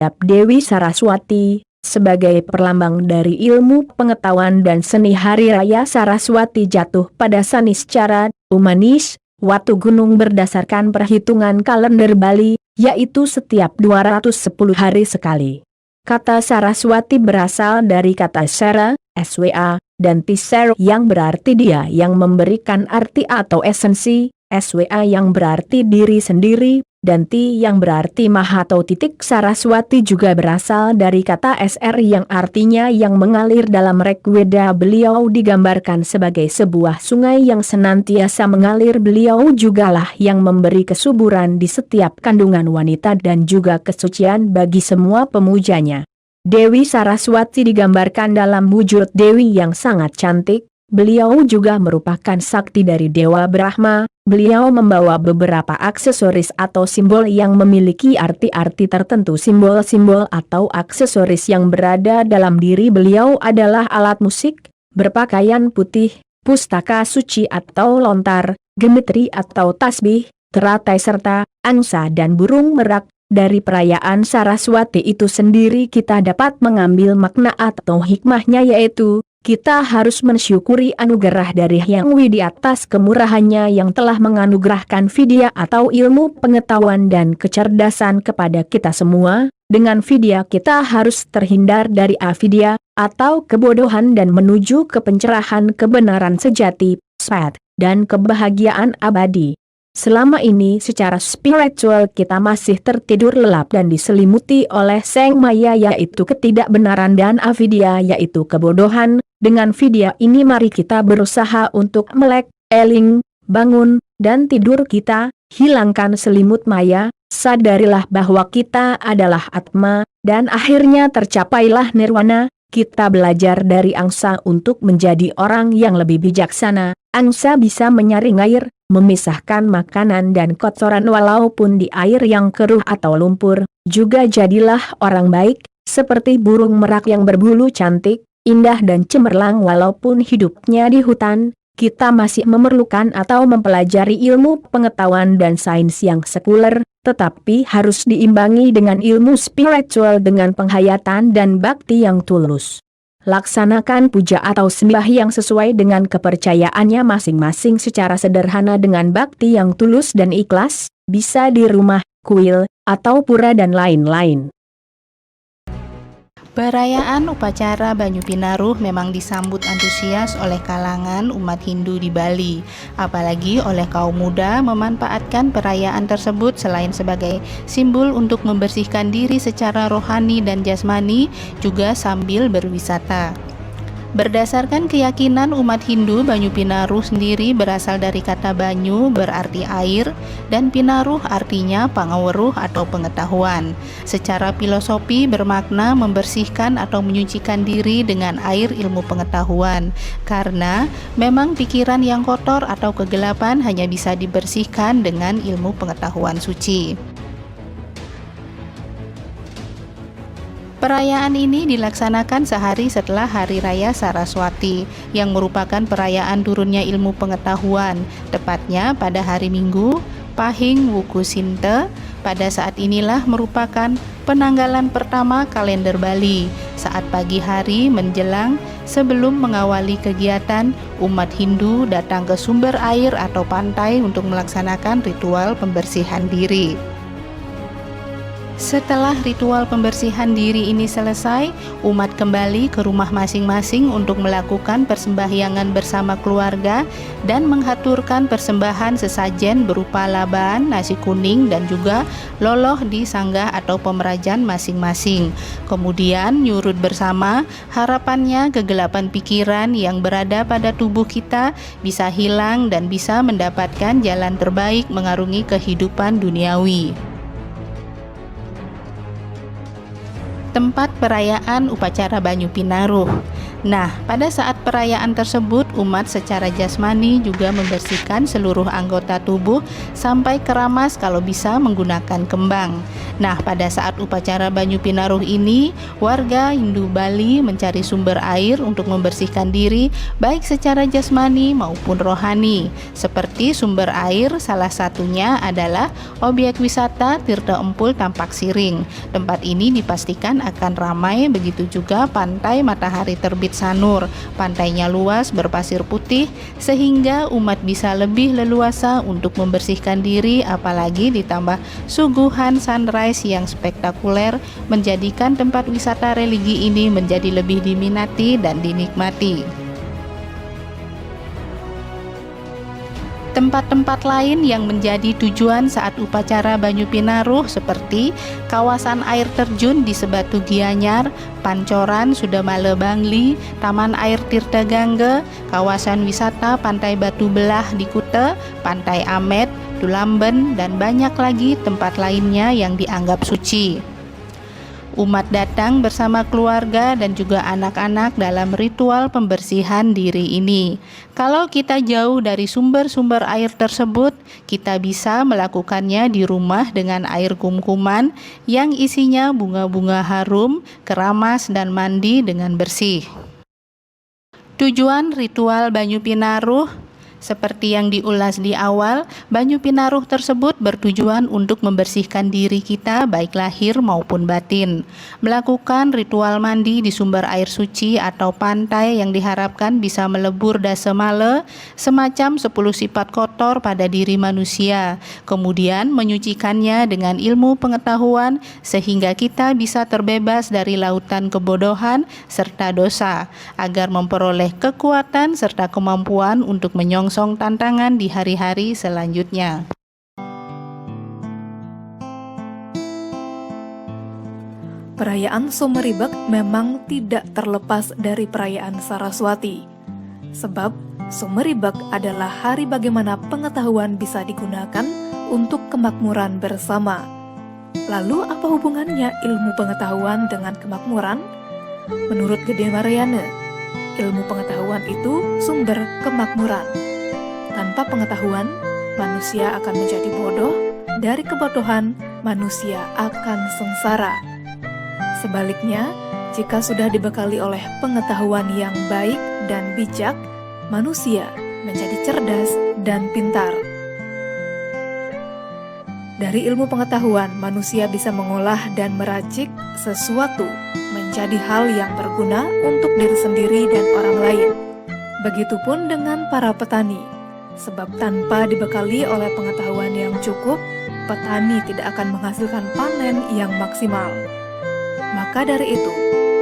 Dewi Saraswati, sebagai perlambang dari ilmu pengetahuan dan seni. Hari Raya Saraswati jatuh pada Saniscara, Umanis, Watu Gunung berdasarkan perhitungan kalender Bali, yaitu setiap 210 hari sekali. Kata Saraswati berasal dari kata Sera, SWA, dan Tiser yang berarti dia yang memberikan arti atau esensi, SWA yang berarti diri sendiri, dan Ti yang berarti maha atau titik. Saraswati juga berasal dari kata SR yang artinya yang mengalir. Dalam Rigveda beliau digambarkan sebagai sebuah sungai yang senantiasa mengalir. Beliau jugalah yang memberi kesuburan di setiap kandungan wanita dan juga kesucian bagi semua pemujanya. Dewi Saraswati digambarkan dalam wujud Dewi yang sangat cantik. Beliau juga merupakan sakti dari Dewa Brahma. Beliau membawa beberapa aksesoris atau simbol yang memiliki arti-arti tertentu. Simbol-simbol atau aksesoris yang berada dalam diri beliau adalah alat musik, berpakaian putih, pustaka suci atau lontar, gemetri atau tasbih, teratai serta angsa dan burung merak. Dari perayaan Saraswati itu sendiri kita dapat mengambil makna atau hikmahnya, yaitu kita harus mensyukuri anugerah dari Hyang Widi atas kemurahannya yang telah menganugerahkan vidya atau ilmu pengetahuan dan kecerdasan kepada kita semua. Dengan vidya kita harus terhindar dari avidya atau kebodohan dan menuju ke pencerahan kebenaran sejati, dan kebahagiaan abadi. Selama ini secara spiritual kita masih tertidur lelap dan diselimuti oleh Seng Maya, yaitu ketidakbenaran, dan avidya yaitu kebodohan. Dengan vidya ini mari kita berusaha untuk melek, eling, bangun, dan tidur kita, hilangkan selimut maya, sadarilah bahwa kita adalah Atma, dan akhirnya tercapailah nirwana. Kita belajar dari angsa untuk menjadi orang yang lebih bijaksana. Angsa bisa menyaring air, memisahkan makanan dan kotoran walaupun di air yang keruh atau lumpur. Juga jadilah orang baik, seperti burung merak yang berbulu cantik, indah dan cemerlang. Walaupun hidupnya di hutan, kita masih memerlukan atau mempelajari ilmu pengetahuan dan sains yang sekuler, tetapi harus diimbangi dengan ilmu spiritual dengan penghayatan dan bakti yang tulus. Laksanakan puja atau sembah yang sesuai dengan kepercayaannya masing-masing secara sederhana dengan bakti yang tulus dan ikhlas, bisa di rumah, kuil, atau pura dan lain-lain. Perayaan upacara Banyu Pinaruh memang disambut antusias oleh kalangan umat Hindu di Bali, apalagi oleh kaum muda memanfaatkan perayaan tersebut selain sebagai simbol untuk membersihkan diri secara rohani dan jasmani, juga sambil berwisata. Berdasarkan keyakinan umat Hindu, Banyu Pinaruh sendiri berasal dari kata banyu berarti air dan pinaruh artinya pangaweruh atau pengetahuan. Secara filosofi bermakna membersihkan atau menyucikan diri dengan air ilmu pengetahuan, karena memang pikiran yang kotor atau kegelapan hanya bisa dibersihkan dengan ilmu pengetahuan suci. Perayaan ini dilaksanakan sehari setelah Hari Raya Saraswati, yang merupakan perayaan turunnya ilmu pengetahuan, tepatnya pada hari Minggu, Pahing Wuku Sinte. Pada saat inilah merupakan penanggalan pertama kalender Bali. Saat pagi hari menjelang sebelum mengawali kegiatan, umat Hindu datang ke sumber air atau pantai untuk melaksanakan ritual pembersihan diri. Setelah ritual pembersihan diri ini selesai, umat kembali ke rumah masing-masing untuk melakukan persembahyangan bersama keluarga dan menghaturkan persembahan sesajen berupa laban, nasi kuning, dan juga loloh di sanggah atau pemerajan masing-masing. Kemudian nyurut bersama, harapannya kegelapan pikiran yang berada pada tubuh kita bisa hilang dan bisa mendapatkan jalan terbaik mengarungi kehidupan duniawi. Tempat perayaan upacara Banyu Pinaruh. Nah, pada saat perayaan tersebut, umat secara jasmani juga membersihkan seluruh anggota tubuh sampai keramas kalau bisa menggunakan kembang. Nah, pada saat upacara Banyu Pinaruh ini, warga Hindu Bali mencari sumber air untuk membersihkan diri baik secara jasmani maupun rohani. Seperti sumber air, salah satunya adalah objek wisata Tirta Empul Tampak Siring. Tempat ini dipastikan akan ramai, begitu juga pantai Matahari Terbit Sanur. Pantainya luas berpasir putih sehingga umat bisa lebih leluasa untuk membersihkan diri, apalagi ditambah suguhan sunrise yang spektakuler menjadikan tempat wisata religi ini menjadi lebih diminati dan dinikmati. Tempat-tempat lain yang menjadi tujuan saat upacara Banyu Pinaruh seperti kawasan air terjun di Sebatu Gianyar, Pancoran Sudamala Bangli, Taman Air Tirta Gangga, kawasan wisata Pantai Batu Belah di Kuta, Pantai Amet, Tulamben, dan banyak lagi tempat lainnya yang dianggap suci. Umat datang bersama keluarga dan juga anak-anak dalam ritual pembersihan diri ini. Kalau kita jauh dari sumber-sumber air tersebut, kita bisa melakukannya di rumah dengan air kum-kuman yang isinya bunga-bunga harum, keramas dan mandi dengan bersih. Tujuan ritual Banyu Pinaruh seperti yang diulas di awal, Banyu Pinaruh tersebut bertujuan untuk membersihkan diri kita baik lahir maupun batin. Melakukan ritual mandi di sumber air suci atau pantai yang diharapkan bisa melebur dasa mala, semacam 10 sifat kotor pada diri manusia. Kemudian menyucikannya dengan ilmu pengetahuan sehingga kita bisa terbebas dari lautan kebodohan serta dosa, agar memperoleh kekuatan serta kemampuan untuk menyongsong tantangan di hari-hari selanjutnya. Perayaan Someribek memang tidak terlepas dari perayaan Saraswati. Sebab Someribek adalah hari bagaimana pengetahuan bisa digunakan untuk kemakmuran bersama. Lalu apa hubungannya ilmu pengetahuan dengan kemakmuran? Menurut Gede Mariana, ilmu pengetahuan itu sumber kemakmuran. Tanpa pengetahuan, manusia akan menjadi bodoh. Dari kebodohan, manusia akan sengsara. Sebaliknya, jika sudah dibekali oleh pengetahuan yang baik dan bijak, manusia menjadi cerdas dan pintar. Dari ilmu pengetahuan, manusia bisa mengolah dan meracik sesuatu menjadi hal yang berguna untuk diri sendiri dan orang lain. Begitupun dengan para petani. Sebab tanpa dibekali oleh pengetahuan yang cukup, petani tidak akan menghasilkan panen yang maksimal. Maka dari itu,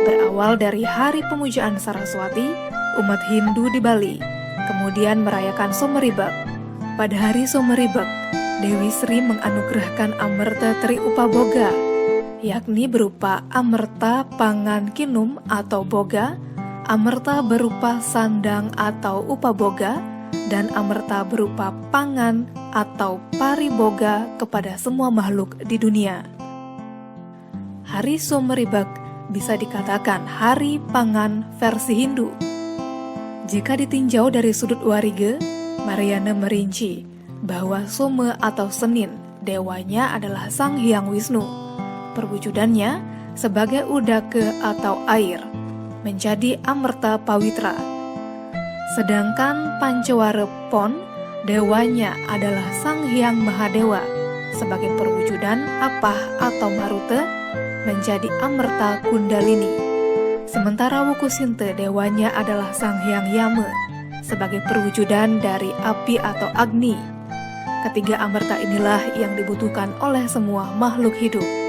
berawal dari hari pemujaan Saraswati, umat Hindu di Bali kemudian merayakan Someribek. Pada hari Someribek, Dewi Sri menganugerahkan Amerta Tri Upaboga, yakni berupa amerta pangan kinum atau boga, amerta berupa sandang atau upaboga, dan amerta berupa pangan atau pariboga kepada semua makhluk di dunia. Hari Someribek bisa dikatakan hari pangan versi Hindu. Jika ditinjau dari sudut warige, Mariana merinci bahwa Some atau Senin, dewanya adalah Sang Hyang Wisnu. Perwujudannya sebagai udake atau air, menjadi amerta pawitra. Sedangkan Pancawara Pon, dewanya adalah Sang Hyang Mahadewa, sebagai perwujudan Apah atau Maruta, menjadi amerta Kundalini. Sementara Wukusinte, dewanya adalah Sang Hyang Yama, sebagai perwujudan dari api atau Agni. Ketiga amerta inilah yang dibutuhkan oleh semua makhluk hidup.